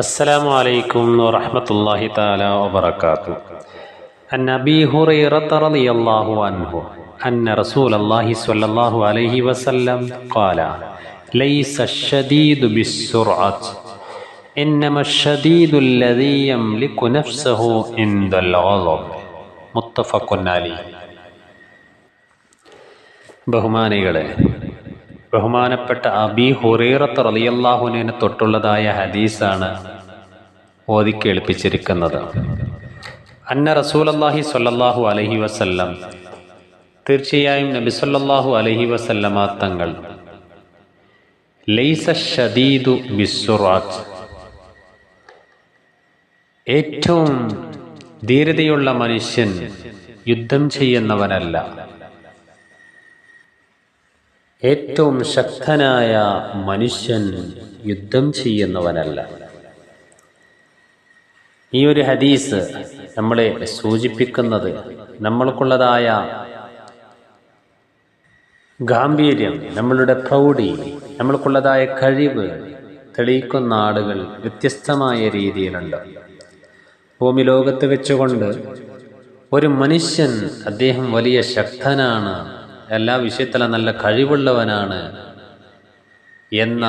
السلام عليكم ورحمة الله تعالى وبركاته. عن أبي هريرة رضي الله عنه أن رسول الله صلى الله عليه وسلم قال: ليس الشديد بالسرعة إنما الشديد الذي يملك نفسه عند الغضب. മുത്തഫഖ് അലൈഹി. ബഹുമാനപ്പെട്ട അബീ ഹുറൈറത്ത് റളിയല്ലാഹു അൻഹുവിനെ തൊട്ടുള്ളതായ ഹദീസാണ് ഓതി കേൾപ്പിച്ചിരിക്കുന്നത്. അന്ന റസൂലുള്ളാഹി സ്വല്ലല്ലാഹു അലൈഹി വസല്ലം, തീർച്ചയായും നബി സല്ലല്ലാഹു അലൈഹി വസല്ലമ തങ്ങൾ, ലൈസ ശദീദു ബിസ്സുറാത്ത്, ഏറ്റവും ധീരതയുള്ള മനുഷ്യൻ യുദ്ധം ചെയ്യുന്നവനല്ല, ഏറ്റവും ശക്തനായ മനുഷ്യൻ യുദ്ധം ചെയ്യുന്നവനല്ല. ഈ ഒരു ഹദീസ് നമ്മളെ സൂചിപ്പിക്കുന്നത് നമ്മൾക്കുള്ളതായ ഗാംഭീര്യം, നമ്മളുടെ പ്രൗഢി, നമ്മൾക്കുള്ളതായ കഴിവ് തെളിയിക്കുന്ന ആളുകൾ വ്യത്യസ്തമായ രീതിയിലുണ്ട്. ഭൂമി ലോകത്ത് വെച്ചുകൊണ്ട് ഒരു മനുഷ്യൻ അദ്ദേഹം വലിയ ശക്തനാണ്, എല്ലാ വിഷയത്തിലും നല്ല കഴിവുള്ളവനാണ് എന്ന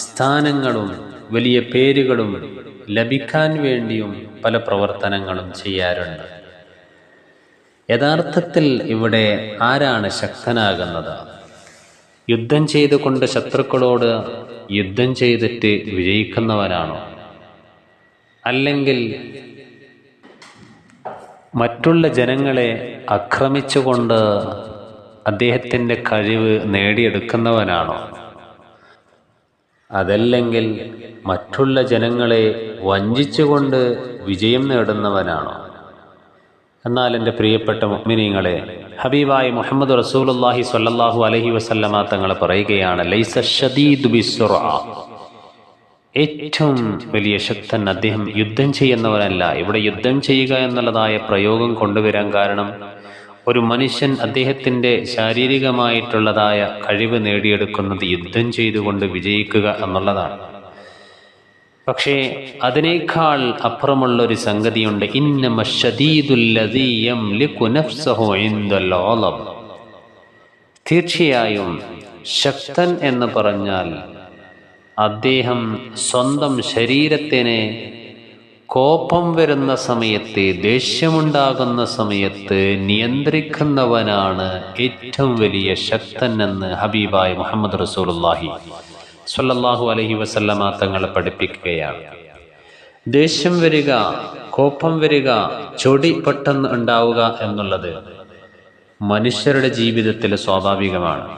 സ്ഥാനങ്ങളും വലിയ പേരുകളും ലഭിക്കാൻ വേണ്ടിയും പല പ്രവർത്തനങ്ങളും ചെയ്യാറുണ്ട്. യഥാർത്ഥത്തിൽ ഇവിടെ ആരാണ് ശക്തനാകുന്നത്? യുദ്ധം ചെയ്തുകൊണ്ട് ശത്രുക്കളോട് യുദ്ധം ചെയ്തിട്ട് വിജയിക്കുന്നവനാണോ? അല്ലെങ്കിൽ മറ്റുള്ള ജനങ്ങളെ ആക്രമിച്ചുകൊണ്ട് അദ്ദേഹത്തിൻ്റെ കഴിവ് നേടിയെടുക്കുന്നവനാണോ? അതല്ലെങ്കിൽ മറ്റുള്ള ജനങ്ങളെ വഞ്ചിച്ചുകൊണ്ട് വിജയം നേടുന്നവനാണോ? എന്നാൽ എൻ്റെ പ്രിയപ്പെട്ട മുഅ്മിനീങ്ങളെ, ഹബീബായ മുഹമ്മദ് റസൂലുള്ളാഹി സ്വല്ലല്ലാഹു അലൈഹി വസല്ലമ തങ്ങൾ പറയുകയാണ്, ലൈസ ശദീദു ബിസ്സുർഅ, ഏറ്റവും വലിയ ശക്തൻ അദ്ദേഹം യുദ്ധം ചെയ്യുന്നവനല്ല. ഇവിടെ യുദ്ധം ചെയ്യുക എന്നുള്ളതായ പ്രയോഗം കൊണ്ടുവരാൻ കാരണം, ഒരു മനുഷ്യൻ അദ്ദേഹത്തിൻ്റെ ശാരീരികമായിട്ടുള്ളതായ കഴിവ് നേടിയെടുക്കുന്നത് യുദ്ധം ചെയ്തുകൊണ്ട് വിജയിക്കുക എന്നുള്ളതാണ്. പക്ഷേ അതിനേക്കാൾ അപ്പുറമുള്ളൊരു സംഗതിയുണ്ട്. ഇന്നമ ശദീദുല്ലദീ യംലികു നഫ്സഹു ഇൻദൽ ഗളബ്, തീർച്ചയായും ശക്തൻ എന്ന് പറഞ്ഞാൽ അദ്ദേഹം സ്വന്തം ശരീരത്തിനെ കോപം വരുന്ന സമയത്ത്, ദേഷ്യമുണ്ടാകുന്ന സമയത്ത് നിയന്ത്രിക്കുന്നവനാണ് ഏറ്റവും വലിയ ശക്തൻ എന്ന് ഹബീബായ മുഹമ്മദ് റസൂലുള്ളാഹി സ്വല്ലല്ലാഹു അലൈഹി വസല്ലമ തങ്ങളെ പഠിപ്പിക്കുകയാണ്. ദേഷ്യം വരിക, കോപം വരിക, ചൊടി പെട്ടെന്ന് ഉണ്ടാവുക എന്നുള്ളത് മനുഷ്യരുടെ ജീവിതത്തിൽ സ്വാഭാവികമാണ്.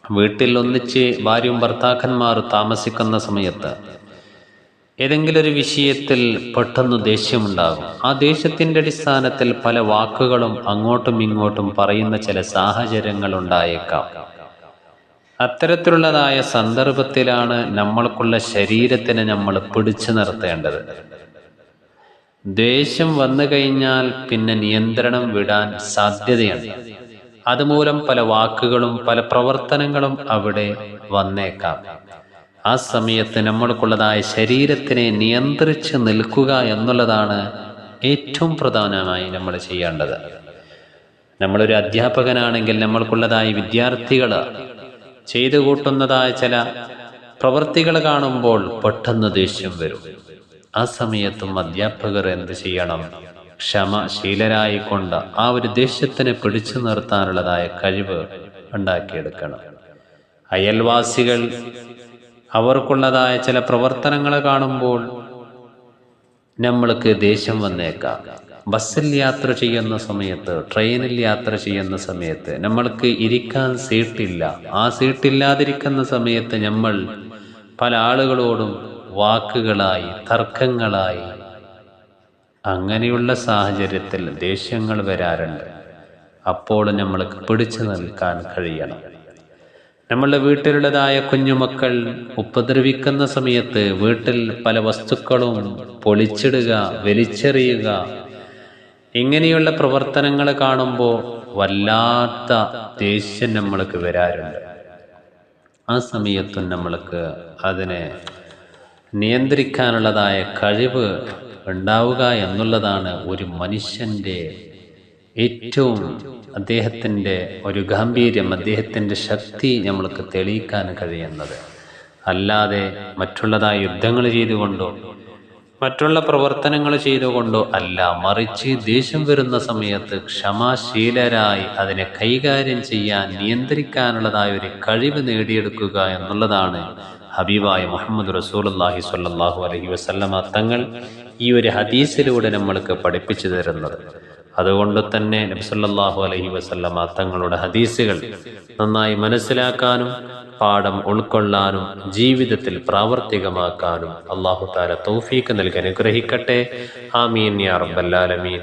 വീട്ടിൽ ഒന്നിച്ച് ഭാര്യയും ഭർത്താക്കന്മാർ താമസിക്കുന്ന സമയത്ത് ഏതെങ്കിലും ഒരു വിഷയത്തിൽ പെട്ടെന്ന് ദേഷ്യമുണ്ടാകും. ആ ദേഷ്യത്തിൻ്റെ അടിസ്ഥാനത്തിൽ പല വാക്കുകളും അങ്ങോട്ടും ഇങ്ങോട്ടും പറയുന്ന ചില സാഹചര്യങ്ങൾ ഉണ്ടായേക്കാം. അത്തരത്തിലുള്ളതായ സന്ദർഭത്തിലാണ് നമ്മൾക്കുള്ള ശരീരത്തിനെ നമ്മൾ പിടിച്ചു നിർത്തേണ്ടത്. ദേഷ്യം വന്നു കഴിഞ്ഞാൽ പിന്നെ നിയന്ത്രണം വിടാൻ സാധ്യതയുണ്ട്. അതുമൂലം പല വാക്കുകളും പല പ്രവർത്തനങ്ങളും അവിടെ വന്നേക്കാം. ആ സമയത്ത് നമ്മൾക്കുള്ളതായ ശരീരത്തിനെ നിയന്ത്രിച്ച് നിൽക്കുക എന്നുള്ളതാണ് ഏറ്റവും പ്രധാനമായി നമ്മൾ ചെയ്യേണ്ടത്. നമ്മളൊരു അധ്യാപകനാണെങ്കിൽ നമ്മൾക്കുള്ളതായ വിദ്യാർത്ഥികൾ ചെയ്തു കൂട്ടുന്നതായ ചില പ്രവൃത്തികൾ കാണുമ്പോൾ പെട്ടെന്ന് ദേഷ്യം വരും. ആ സമയത്തും അധ്യാപകർ എന്ത് ചെയ്യണം? ക്ഷമശീലരായിക്കൊണ്ട് ആ ഒരു ദേഷ്യത്തിനെ പിടിച്ചു നിർത്താനുള്ളതായ കഴിവ് ഉണ്ടാക്കിയെടുക്കണം. അയൽവാസികൾ അവർക്കുള്ളതായ ചില പ്രവർത്തനങ്ങൾ കാണുമ്പോൾ നമ്മൾക്ക് ദേഷ്യം വന്നേക്കാം. ബസ്സിൽ യാത്ര ചെയ്യുന്ന സമയത്ത്, ട്രെയിനിൽ യാത്ര ചെയ്യുന്ന സമയത്ത് നമ്മൾക്ക് ഇരിക്കാൻ സീറ്റില്ല. ആ സീറ്റില്ലാതിരിക്കുന്ന സമയത്ത് നമ്മൾ പല ആളുകളോടും വാക്കുകളായി, തർക്കങ്ങളായി, അങ്ങനെയുള്ള സാഹചര്യത്തിൽ ദേഷ്യങ്ങൾ വരാറുണ്ട്. അപ്പോൾ നമ്മൾക്ക് പിടിച്ചു നിൽക്കാൻ കഴിയണം. നമ്മളുടെ വീട്ടിലുള്ളതായ കുഞ്ഞുമക്കൾ ഉപദ്രവിക്കുന്ന സമയത്ത് വീട്ടിൽ പല വസ്തുക്കളും പൊളിച്ചിടുക, വലിച്ചെറിയുക, ഇങ്ങനെയുള്ള പ്രവർത്തനങ്ങൾ കാണുമ്പോൾ വല്ലാത്ത ദേഷ്യം നമ്മൾക്ക് വരാറുണ്ട്. ആ സമയത്തും നമ്മൾക്ക് അതിനെ നിയന്ത്രിക്കാനുള്ളതായ കഴിവ് ഉണ്ടാവുക എന്നുള്ളതാണ് ഒരു മനുഷ്യൻ്റെ ഏറ്റവും അദ്ദേഹത്തിൻ്റെ ഒരു ഗാംഭീര്യം, അദ്ദേഹത്തിൻ്റെ ശക്തി നമ്മൾക്ക് തെളിയിക്കാൻ കഴിയുന്നത്. അല്ലാതെ മറ്റുള്ളതായ യുദ്ധങ്ങൾ ചെയ്തുകൊണ്ടോ മറ്റുള്ള പ്രവർത്തനങ്ങൾ ചെയ്തുകൊണ്ടോ അല്ല, മറിച്ച് ദേഷ്യം വരുന്ന സമയത്ത് ക്ഷമാശീലരായി അതിനെ കൈകാര്യം ചെയ്യാൻ, നിയന്ത്രിക്കാനുള്ളതായ ഒരു കഴിവ് നേടിയെടുക്കുക എന്നുള്ളതാണ് ഹബീബായ മുഹമ്മദ് റസൂലുള്ളാഹി സ്വല്ലല്ലാഹു അലൈഹി വസല്ലമ തങ്ങൾ ഈ ഒരു ഹദീസിലൂടെ നമ്മൾക്ക് പഠിപ്പിച്ചു തരുന്നത്. അതുകൊണ്ട് തന്നെ നബി സല്ലല്ലാഹു അലൈഹി വസല്ലമ തങ്ങളുടെ ഹദീസുകൾ നന്നായി മനസ്സിലാക്കാനും പാഠം ഉൾക്കൊള്ളാനും ജീവിതത്തിൽ പ്രാവർത്തികമാക്കാനും അല്ലാഹു തആല തൗഫീഖ് നൽകി അനുഗ്രഹിക്കട്ടെ. ആമീൻ യാ റബ്ബൽ ആലമീൻ.